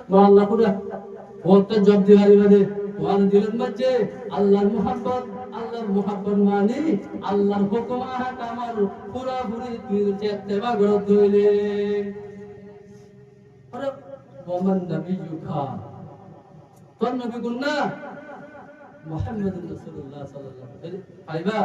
আল্লাহ করে ওটা জব দিবারি বাদে ওয়ান দিলেন বাচ্চে আল্লাহর মুহাব্বত মানে আল্লাহর হুকুম আহকাম আর পুরোপুরি তুই ইত্তেবা করতে হইলে আরে ওমান নবিয়ুকা তোর নবী কোন না মুহাম্মদুর রাসূলুল্লাহ সাল্লাল্লাহু আলাইহি আইবা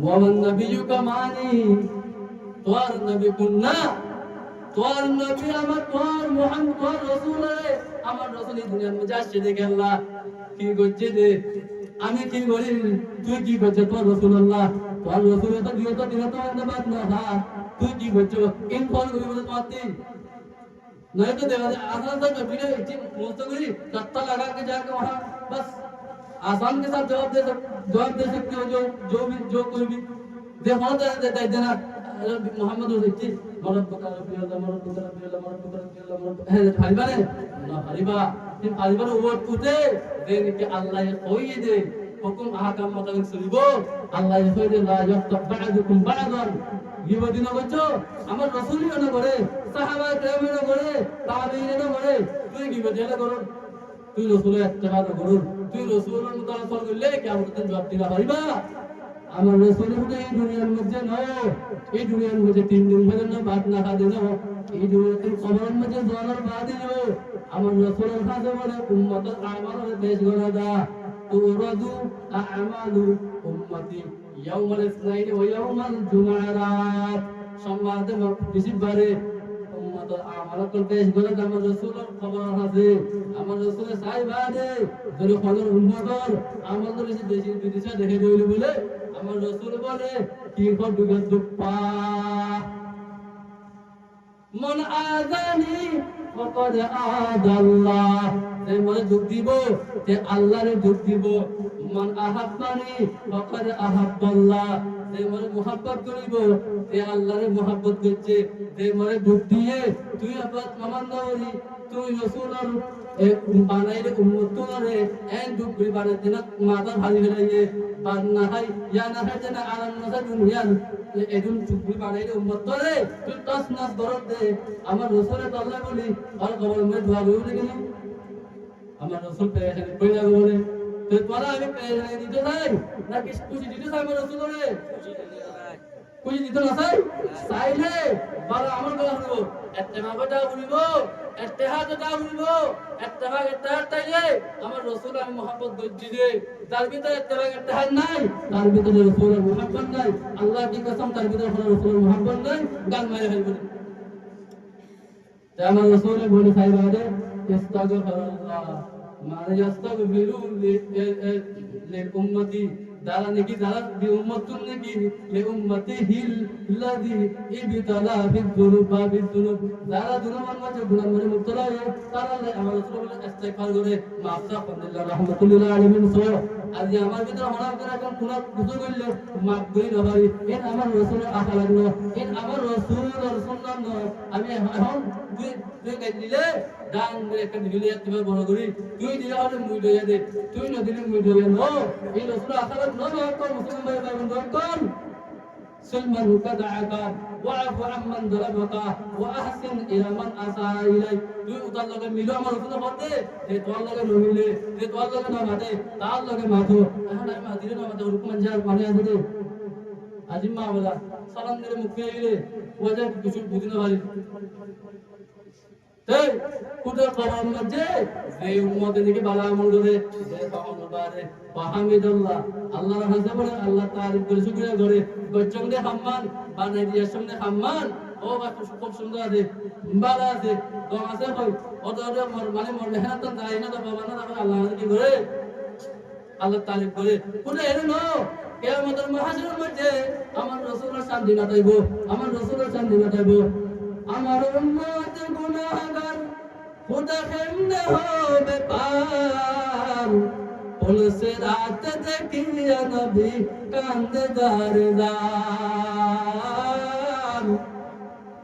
ওমান নবিয়ুকা মানে তোর নবী কোন না তোর নবী আমার তোর মুহাম্মদ তোর রাসূল আমার রাসূল এই দুনিয়ার মধ্যে আসছে দেখে আল্লাহ কি করছে দে আমি কি করি তুই কি করছিস তোর রাসূলুল্লাহ তোর রাসূল তো দিও তো বাদ না হ্যাঁ তুই কি করছিস ইন ফল করি বলে তোমাতে नहीं तो देवा आसान सा कभी नहीं मुस्तकरी तत्ता लगा के जाके वहाँ बस आसान के साथ जवाब दे सकते हो जो कोई भी देखो देता है देना मोहम्मद रसूल मरद बकर है हरिबा ने ना हरिबा इन हरिबा वो तुते देने के अल्लाह ये कोई दे हुकुम अहकाम मुताबिक सुनिबो अल्लाह ये कोई दे ला यतबअदुकुम बअदन ইবাদি না করছো আমার রাসূলই না করে সাহাবা কেরামই না করে তাবেঈন না করে তুই কি বলে না করো তুই রাসূলের ইত্তেবা না করো তুই রাসূলের মুতালাফা করলে কিয়ামত দিন জবাব দিবা পারিবা আমার রাসূলের মধ্যে এই দুনিয়ার মধ্যে নয় এই দুনিয়ার মধ্যে 3 দিন পর্যন্ত ভাত না খাওয়া দেন এই দুনিয়াতে কবরের মধ্যে জোয়ার বাদ দিও আমার রাসূলের কাছে বলে উম্মতের আমালের দেশ গড়া দা তুরাদু আমালু উম্মতি ইয়াউমাল ইসনাইন ওয়া ইয়াউমাল জুমআরাত সম্মাতে বিশিবারে উম্মতের আমালত দেশ গড়া দা আমার রাসূলের খবর আছে আমার রাসূলের সাহাবাদে যদি খবর উম্মতের আমাদের দেশে বিদেশে দেখে দিল বলে আমার রাসূল বলে কি খবর দুপা মন আযানি ফাকাদ আদাল্লাহ যে মনে দুঃখ দিব তে আল্লাহরে দুঃখ দিব মন আহাব্বানি ফাকাদ আহাব্বাল্লাহ যে মনে মুহাব্বত করিব তে আল্লাহরে মুহাব্বত করছে যে মনে দুঃখ দিয়ে তুই আবার মামান নবী তুই রাসূলের বানাইলে উম্মত তোরে এন দুঃখ করে বানাতে না মাথা ভারী হয়ে বাদ না হয় ইয়া না হয় যেন আরাম না দুনিয়ার এদুন চুপড়ি বানাইলে উম্মত তোরে তুই তাস নাস দরদ দে আমার রাসূলের আল্লাহ বলি আর কবর মে দোয়া করি গেলি আমার রাসূল পেরেশানি কই লাগো বলে তো তোরা আমি পেরেশানি দিতে চাই না কি খুশি দিতে চাই আমার রাসূলরে খুশি দিতে না চাই চাইলে বাবা আমার কথা শুনবো ইত্তেবাটা বলিব ইত্তেহাদটা বলিব ইত্তেহাদ তাইলে আমার রাসূল আমি মুহাব্বত গজ্জি দে তার ভিতরে ইত্তেহাদ নাই তার ভিতরে রাসূলের মুহাব্বত নাই আল্লাহ কি কসম তার ভিতরে রাসূলের মুহাব্বত নাই গাল মারে ফেলবে তাই আমার রাসূল বলে সাইবাদে ইস্তাগফিরুল্লাহ মানে ইস্তাগফিরু লি উম্মতি দারা নাকি দারা বি উম্মতুন নাকি লি উম্মতিহিল লাযী ইবতালা বিযুনুবা বিযুনুব দারা দুনুমান মাঝে গুনাহ মানে মুবতলা হয় তারা আমার রাসূল বলে ইস্তিগফার করে মাফ চাওয়া রাহমাতুল্লাহ আলামিন সো আজ আমার ভিতরে হঠাৎ করে এখন গুনাহ বুঝে গেল মাফ করি না ভাই এর আমার রাসূলের আশা লাগলো এর আমার রাসূলের সুন্নাত আমি এখন তুই কাজ দিলে দান করে একটা দিলে এতবার বড় করি তুই দিলে হলে মুই দইয়া দে তুই না দিলে মুই দইয়া নো এই রাসূল আখারাত না কর মুসলিম ভাই ভাই বন্ধু কর سلما كدعك واعف عمن ظلمك واحسن الى من اساء اليك তুই উতার লগে মিলো আমার রসুল বলতে যে তোর লগে নমিলে যে তোর লগে না মাতে তার লগে মাথো এখন আমি হাজিরে না মাতে হুকুম যার পানি আছে দে আজিম মা বলা সালাম দিলে মুখে গেলে ওজা কিছু বুঝিনা ভাই তাই কুদর কবর মধ্যে যে উম্মতের দিকে বালা আমল করে যে পাওয়ার বারে ফাহামিদুল্লাহ আল্লাহর হাজে বলে আল্লাহ তারিফ করে শুকরিয়া করে গজ্জমদে হাম্মান বানাই দিয়া সামনে হাম্মান ও বা খুব সুন্দর আছে বালা আছে তো আছে কই ওদের মানে মর মেহনত নাই না তো বাবা না আল্লাহ কি করে আল্লাহ তারিফ করে কোনে এর নো কিয়ামতের মাহশরের মধ্যে আমার রাসূলের শান্তি না তাইবো আমার রাসূলের শান্তি না তাইবো আমার উম্মত গুনাহগার খোদা কেমনে হবে পার পুলসে রাত দেখিয়া নবী কান্দে দারদার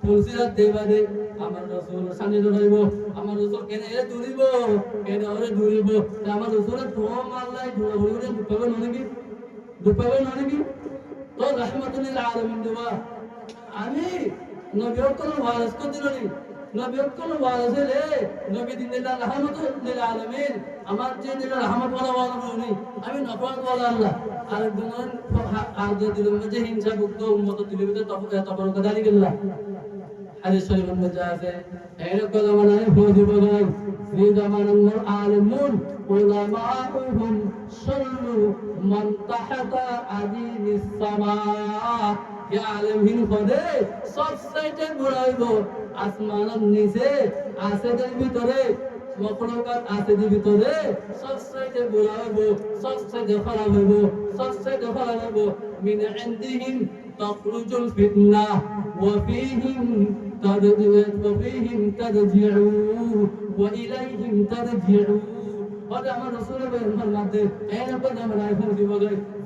পুলসে রাত দেবারে আমার রাসূল সামনে ধরিব আমার রাসূল কেনে দূরিব কেনে ওরে দূরিব আমার রাসূলের তো মাল্লাই ধরে দুপাবে নাকি তো রাহমাতুল লিল আলামিন দেবা আমি নবীর কোন ওয়ারিস কো দিলনি নবী কোন ওয়াজে নবী দিন রাহমাতুল লিল আলামিন আমার যে দিন রহমত ওয়ালা ওয়ালা উনি আমি নফরত ওয়ালা আল্লাহ আর দুনন আর দিলের মধ্যে হিংসা মুক্ত উম্মত দিলের মধ্যে তফরক দাঁড়িয়ে গেল হাদিস শরীফের মধ্যে আছে এরকম জামানায় ফৌজি বলেন في زمن العالمون علماؤهم صلوا من تحت عديم السماء يا عالمين পদে সব সাইডে ঘুরাইব আসমানের নিচে আসেদের ভিতরে মখলুকাত আসেদের ভিতরে সব সাইডে ঘুরাইব সব সাইডে খারাপ হইব সব সাইডে খারাপ হইব মিন ইনদিহিম তখরুজুল ফিতনা وفيهم ترجعون وإليهم ترجعون هذا আমার রাসূলের বয়ান মাঝে এরকম আমরা এখন দিব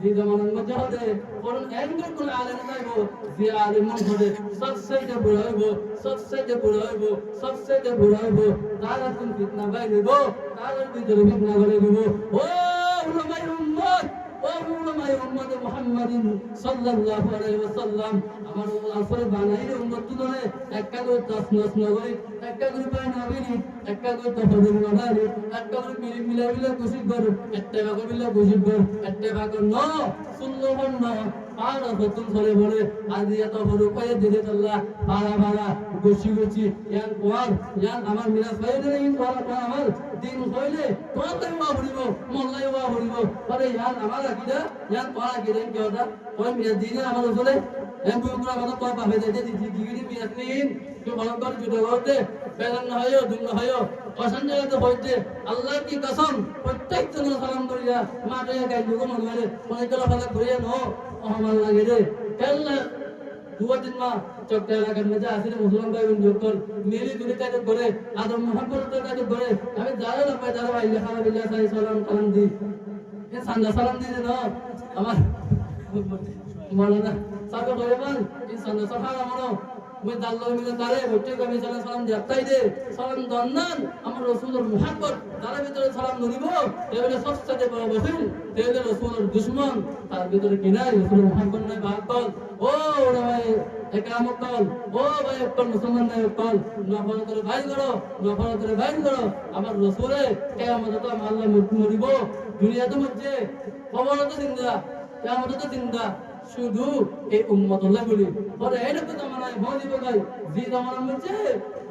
যে জামানার মধ্যে হবে কোন একজন কোন আলেম যাইব যে আলেম হবে সবচেয়ে বড় হইব সবচেয়ে বড় হইব সবচেয়ে বড় হইব তারা কোন ফিতনা বাইরেব তার ভিতরে ফিতনা করে দিব ও উলামায়ে উম্মত উলামায়ে উম্মত মুহাম্মাদিন সাল্লাল্লাহু আলাইহি ওয়াসাল্লাম আমার আসলে বানাইলে উম্মত তুলে একটা করে তাসনাস নগরী একটা করে বানাবিনি একটা করে তফাদুল নগরী একটা করে মিলামিলা খুশি কর একটা ভাগ মিলা খুশি কর একটা ভাগ ন সুন্নবন ন পারা ফতুল করে বলে আজি এত বড় কয়ে দিলে আল্লাহ পারা পারা খুশি খুশি ইয়ান কোয়ার ইয়ান আমার মিরাজ হইলে ইন পারা আমার দিন হইলে তোলাই ওয়া বলিব মোল্লাই ওয়া বলিব পরে ইয়ান আমার আকীদা ইয়ান পারা গিরেন কেওটা ওই মিরাজ দিনে আমার চলে এমন পুরা কথা তো পাবে দে দিগিরি মিরাজ নিন তো বলবার জুড়ে করতে বেলান না হয় দুন না হয় অশান জায়গাতে হইতে আল্লাহ কি কসম প্রত্যেক জন সালাম করিয়া মাঠে গাই দুগো মন মানে কোন কলা ফালা করিয়া নো আমার লাগে রে কেল্লা দুয়া দিন মা চক্কা লাগার মধ্যে আসলে মুসলমান ভাই বোন যখন মিলি দুলি কাজ করে আদম মুহাম্মদ কাজ করে আমি যারা না পাই যারা আল্লাহ হাবিল্লাহ সালাম কালাম দি এ সান্দা সালাম দি না আমার মাওলানা সাকা কইবান এই সান্দা সাহারা মনো মই দাল্লাহ মিলে তারে বটে কবি সালাম দিয়াই দে সালাম দন্নান আমার রাসূলের মুহাব্বত তার ভিতরে সালাম ননিব এবারে সবচেয়ে বড় বহিল তেলে রাসূলের দুশমন তার ভিতরে কিনা রাসূলের মুহাব্বত নাই ভাগল ও ভাই একরামত কল ও ভাই একজন মুসলমান নাই কল নফরতের ভাই করো আমার রাসূলে কিয়ামতে আমার আল্লাহ মরিব দুনিয়াতে মধ্যে কবরতে জিন্দা কিয়ামতে জিন্দা শুধু এই উম্মত আল্লাহ বলি পরে এরকম জামানায় হলি বগাই যে জামানার মধ্যে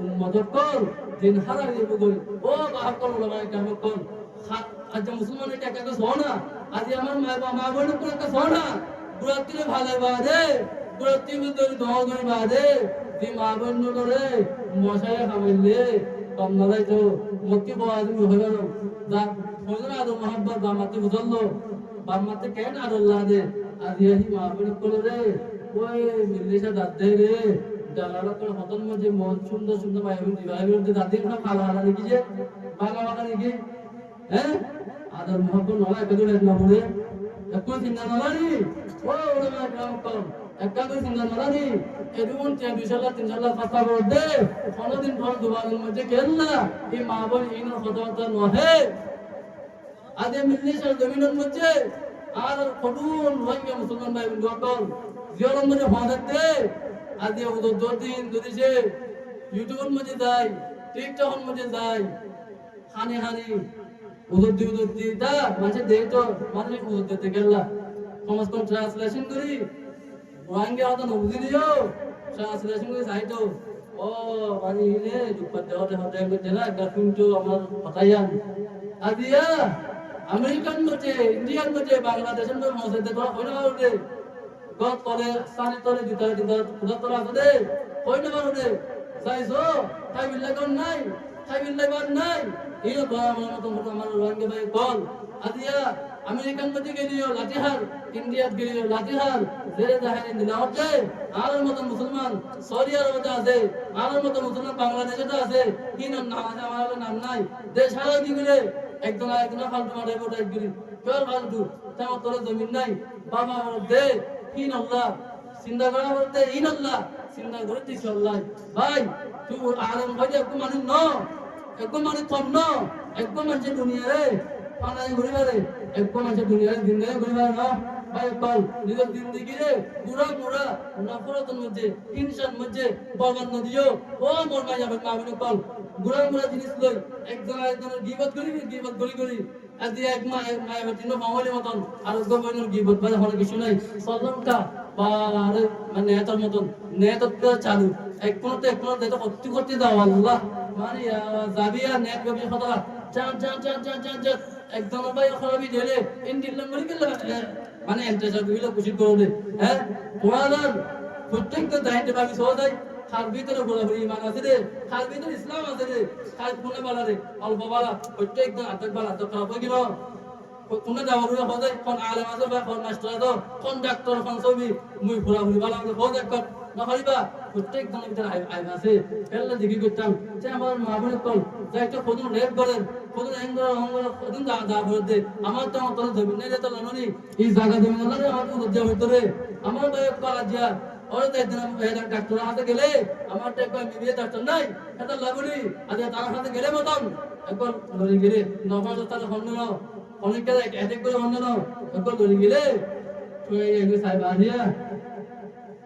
উম্মত কল দিন হারাই দিব গই ও বাপ কল লাগাই কাম কল আজ মুসলমানের টাকা তো সোনা আজ আমার মা বোনের কোন একটা সোনা গুরাতিরে ভালো বাদে গুরাতি ভিতরে দোয়া করে বাদে যে মা বোন করে মশায় খামাইলে কম নাই তো মক্কি বাদ হয়ে গেল যা ফজর আদম মোহাম্মদ বামাতে বুঝলো বামাতে কেন আর আল্লাহ দে আজি আহি মাহবুব করে ওই মিলিশা দাদে রে জালালা করে হতন মধ্যে মন সুন্দর সুন্দর মাহবুব দিবাইবুর দে দাদি না খালা হালা নাকি যে বাগা বাগা নাকি হ্যাঁ আদর মোহাম্মদ নলা কদুরে না বলে একটু চিন্তা নলানি ও ওরা গ্রাম কম একটা করে চিন্তা নলানি এরকম 200 কথা বল দে কোনদিন পর দুবারের মধ্যে কেল্লা এই মাহবুব ইন কথা নহে আদে মিলিশা জমিনের মধ্যে আর কবুল হইয়া মুসলমান ভাই বন্ধুগণ জিয়ারত মধ্যে ফাঁদাতে আদি ওদের দুদিন যদি সে ইউটিউবের মধ্যে যায় টিকটকের মধ্যে যায় হানি ওদের দিদা মাঝে দেই তো মানে ওদের দিতে গেলা সমস্ত ট্রান্সলেশন করি রোহিঙ্গা হতো নবুজি দিও ট্রান্সলেশন করে সাইটো ও মানে ইনে দুপাত দেওয়াতে হতে করতে না গার্লফ্রেন্ড তো আমার হতাইয়ান আদিয়া আমেরিকান মধ্যে ইন্ডিয়ান মধ্যে বাংলাদেশের মধ্যে তোরা হইনা উঠে গত তলে সানি তলে দিতারে খুদা তোরা আছে হইনা উঠে চাইছো তাই বিল্লাগন নাই তাই বিল্লাগন নাই এই তো আমার মত আমার রোহিঙ্গা ভাই কল আদিয়া আমেরিকান মধ্যে গেলিও লাঠিহার ইন্ডিয়াত গেলিও লাঠিহার জেরে জাহারে দিনাওতে আর মত মুসলমান সৌদি আরবে আছে আর মত মুসলমান বাংলাদেশে আছে কি নাম আছে আমার নাম নাই দেশ হারা দিগুলে একদম ফালতু মারে বড় একগুলি কেউ ফালতু তেমন তোর জমিন নাই বাবা দে ইন আল্লাহ চিন্তা করা বলতে ইন আল্লাহ চিন্তা করে দিস আল্লাহ ভাই তুই আলম ভাই একটু মানুষ ন একটু মানুষ কম ন একটু মানুষের দুনিয়া রে পানায় ঘুরে বেড়ে একটু মানুষের দুনিয়ার জিন্দগি ঘুরে বেড়ে ন ভাই কল নিজের জিন্দেগিরে পুরা পুরা নফরতের মধ্যে হিংসার মধ্যে বগন নদীও ও মোর মাই যাবে মা বলে কল গুড়া গুড়া জিনিস লই একজনের গিবত করি আজি এক মায়ের দিন মামলি মতন আর গভর্নর গিবত বাজে হল কিছু নাই সল্লমটা পারে মানে নেতার মতন নেতত্ব চালু এক কোণতে এটা করতে দাও আল্লাহ মানে যাবিয়া নেট গবি কথা চান একদম ভাই খরাবি দিলে ইন্ডিয়ান মরি গেল মানে এন্টার গুলো খুশি করে হ্যাঁ কোরআন প্রত্যেকটা দায়িত্ব ভাবি সহজাই খার ভিতরে ঘোরাঘুরি ইমান আছে রে খার ভিতরে ইসলাম আছে রে খার কোনে বালা রে অল্প বালা প্রত্যেকটা আতক বালা তো খারাপ কি না কোনে যাওয়ার হবে কোন আলেম আছে বা কোন মাস্টার আছে কোন ডাক্তার কোন ছবি মুই ঘোরাঘুরি বালা বহুত এক না পারিবা প্রত্যেক জনের ভিতরে আইন আছে পেলে দিকে করতাম যে আমার মা বোনের কল যাইতে কদুন রেপ করেন কদুন অঙ্গর কদুন দা ভরে দে আমার তো আমার তোর জমি নেই তো লানি এই জায়গা জমি না আমার তো লজ্জা হইতো রে আমার ভাই কল আজিয়া ওরে তাই দিন ডাক্তার হাতে গেলে আমার তো একবার মিলিয়ে ডাক্তার নাই এটা লাগুনি আজ তার হাতে গেলে মতন একবার লড়ি গেলে নবার তার হন্য অনেক এক করে হন্য একবার লড়ি গেলে তুই এগুলো সাহেব আনিয়া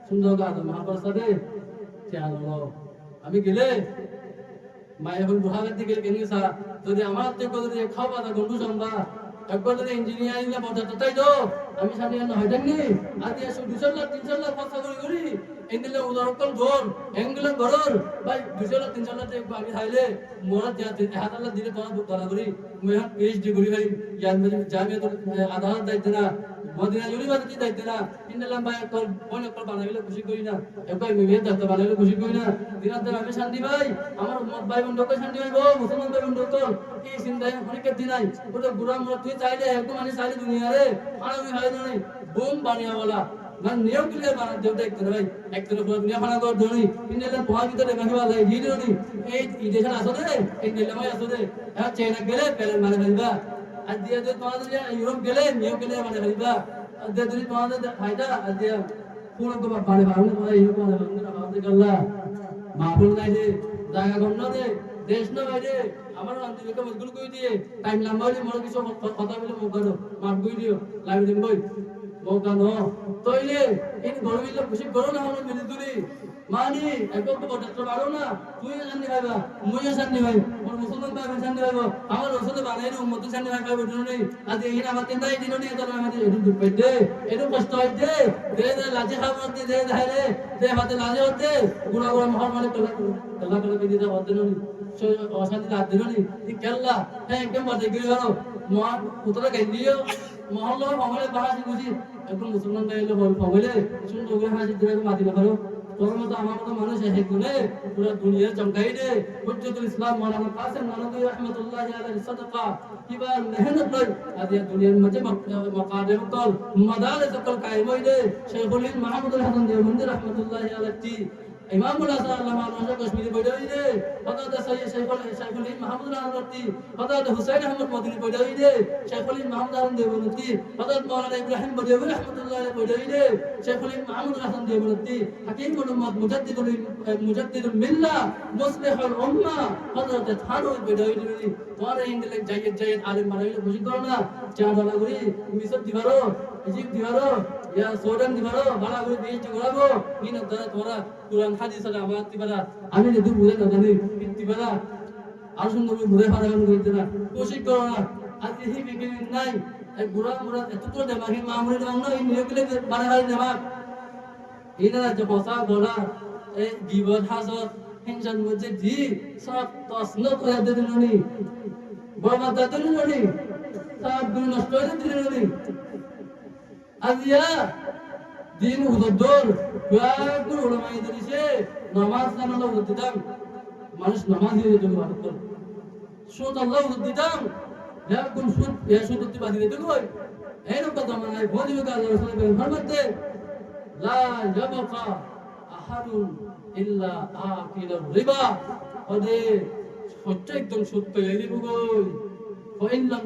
সুন্দর গাছ মহাপ্রসাদে আমি গেলে মায়ের এখন বুহাগার দিকে কেন যদি আমার যদি খাওয়া তা গন্ডু সম্বা একবার যদি ইঞ্জিনিয়ারিং না পড়তে তাই তো আমি সাথে হয় জানি আজ এসে 200 লাখ 300 লাখ খরচা করি এগুলো উদাহরণ ধর এগুলো গরর ভাই 200 লাখ 300 লাখ আমি খাইলে মোরা যাতে 1000 লাখ দিলে তোরা ধরা করি মই এখন পিএইচডি করি ভাই জ্ঞান জামিয়া তো আধার দায়িত্ব না মদিনা ইউনিভার্সিটি দায়িত্ব না ইন্দালাম ভাই তোর মনে কর বানাইলে খুশি করি না একবার মিমিয়ে দায়িত্ব বানাইলে খুশি করি না দিনাতে আমি শান্তি ভাই আমার মত ভাই বন্ধুকে শান্তি ভাই গো মুসলমান ভাই বন্ধু তোর কি চিন্তা অনেক দিন নাই ওটা বুড়া মুড়া তুই চাইলে একদম মানে চাইলে দুনিয়া রে আমি হয় না বোম বানিয়াওয়ালা মানে নিয়ম ক্লিয়ার বানা দেও দেখতে ভাই একদিন পুরো দুনিয়া বানা কর ধরি ইন্দালাম পোয়া ভিতরে মাখিবা লাই হিরোনি এই দেশে আসলে এই নিলামাই আসলে হ্যাঁ চাইনা গেলে প্যালেন মানে ভাইবা আর দিয়ে তোমাদের ইউরোপ গেলে নিউ গেলে মানে ভাইবা আর দিয়ে যদি তোমাদের ফায়দা আর দিয়ে পুরো তো বাড়ি ভালো না ইউরোপ মানে আমাদের গল্লা মাহফুল নাই রে জায়গা গণ্য রে দেশ না বাইরে আমার আন্তরিক মজগুল কই দিয়ে টাইম লম্বা হলে মনে কিছু কথা বলে মুখ গানো মাফ কই দিও লাইভ দিন বই মুখ গানো তইলে ইন গরমিলে খুশি করো না আমরা মিলে তুলি মানি একদম তো ডাক্তার বাড়ো না তুই জানি ভাইবা মুই জানি ভাই মোর মুসলমান ভাই জানি ভাইবা আমার রসুল বানাইনি উম্মত জানি ভাই ভাই বটন নেই আজ এই না মাতে নাই দিন নেই তো আমাদের এটু দুঃখ পাইতে এটু কষ্ট হইতে দে লাজে খাওয়া হতে দে ধারে দে হাতে লাজে হতে গুড়া গুড়া মহান মানে তোলা বিদিতে হতে ননি অশান্তি রাত দিল নি কেল্লা হ্যাঁ একদম বাজে গিয়ে গেল মহান উতরা গাইলিও মহল্লা মহলে বাহাসি বুঝি একদম মুসলমান ভাই হলো ফমলে সুন্দর করে হাসি দিলে মাতি না পারো তোর মতো আমার মতো মানুষ এসে গুনে পুরো দুনিয়া চমকাই দে হুজ্জতুল ইসলাম মাওলানা কাসেম নানভী রাহমাতুল্লাহি আলাইহি সাদাকা কিবার মেহনত লই আদিয়া দুনিয়ার মধ্যে মাকাদেম কল মাদারিস কল কায়েম হইলে শেখুল হিন্দ মাহমুদুল হাসান দেওবন্দি রাহমাতুল্লাহি আলাইহি ইমামুল আযহার আল্লামা আনোয়ার কাশ্মীরি বইদাই দে হযরত শেখুল হিন্দ মাহমুদুল আনোয়ারতি হযরত হুসাইন আহমদ মদনী বইদাই দে শেখুল হিন্দ মাহমুদ হাসান দেওবন্দি হযরত মাওলানা ইব্রাহিম বদিউই রাহমাতুল্লাহি আলাইহি বইদাই দে শেখুল হিন্দ মাহমুদ হাসান দেওবন্দি হাকিমুল উম্মাত মুজাদ্দিদুল মিল্লাহ মুসলিহুল উম্মাহ হযরত থানুই বইদাই দে তোরা ইন্দিলে জায়েদ আলেম বানাইলে খুশি করো না চাঁদালা করি মিশর দিবারো ইজিপ্ট দিবারো ইয়া সুদান দিবারো বালা করে দিয়েছে গোলাগো ইন দ্বারা তোরা কুরআন হাদিস আর আমার দিবারা আমি যদি বুঝে না জানি দিবারা আর সুন্দর বুঝে ফারাগান কইতে না খুশি করো না আজ এই বিজ্ঞানী নাই এই বুড়া বুড়া এত তো দেমাগি মামুরি দেমাগ না এই নিয়কলে বানাই দেমাগ ইনা যে বসা গোলা এই গিবত হাসত হিংসার মধ্যে জি সব তসনত হয়ে দিলনি বরবাদ দিলনি সব গুণ নষ্ট হয়ে দিলনি আজিয়া দিন উদ্দর কুয়াকুর উলামায়ে দিছে নামাজ জানালো উদ্দিতাম মানুষ নামাজ দিয়ে দিতে পারত সুদ আল্লাহ উদ্দিতাম লাকুন সুদ ইয়া সুদ উদ্দি বাদি দিতে কই এরকম জামানায় বলিবে আল্লাহ রাসূলের ফরমাতে লা ইয়াবকা আহাদুন ইল্লা আকিলুর রিবা ওদে সত্য একদম সত্য এই দিবগই ফাইন লাম